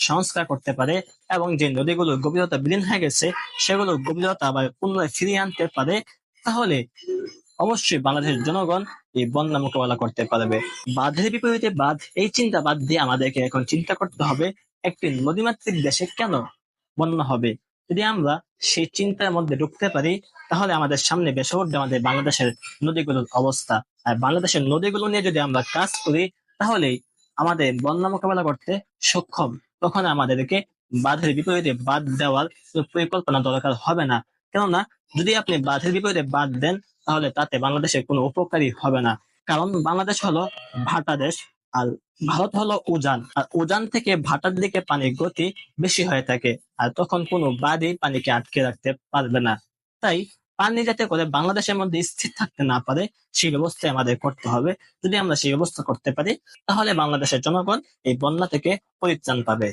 সংস্কার করতে পারে এবং যে নদীগুলোর গভীরতা বিলীন হয়ে গেছে সেগুলোর গভীরতা আবার পুনরায় ফিরিয়ে আনতে পারে, তাহলে অবশ্যই বাংলাদেশের জনগণ এই বন্যা মোকাবেলা করতে পারবে। বাঁধের বিপরীতে বাঁধ, এই চিন্তা বাদ দিয়ে আমাদেরকে এখন চিন্তা করতে হবে একটি নদীমাতৃক দেশে কেন বন্যা হবে। যদি আমরা সেই চিন্তার মধ্যে ঢুকতে পারি তাহলে আমাদের সামনে ভেসে উঠবে আমাদের বাংলাদেশের নদীগুলোর অবস্থা। আর বাংলাদেশের নদীগুলো নিয়ে যদি আমরা কাজ করি তাহলেই আমাদের বন্যা মোকাবেলা করতে সক্ষম। তখন আমাদেরকে বাঁধের বিপরীতে বাঁধ দেওয়ার কোনো পরিকল্পনা দরকার হবে না। কেননা যদি আপনি বাঁধের বিপরীতে বাঁধ দেন তাহলে তাতে বাংলাদেশের কোনো উপকারী হবে না। কারণ বাংলাদেশ হলো ভাটা দেশ, আর ভারত হলো উজান, আর উজান থেকে ভাটার দিকে পানির গতি বেশি হয়ে থাকে, আর তখন কোনো বাঁধই পানিকে আটকে রাখতে পারবে না। তাই পানি যাতে করে বাংলাদেশের মধ্যে স্থির থাকতে না পারে সেই ব্যবস্থা আমাদের করতে হবে। যদি আমরা সেই ব্যবস্থা করতে পারি তাহলে বাংলাদেশের জনগণ এই বন্যা থেকে পরিত্রাণ পাবে।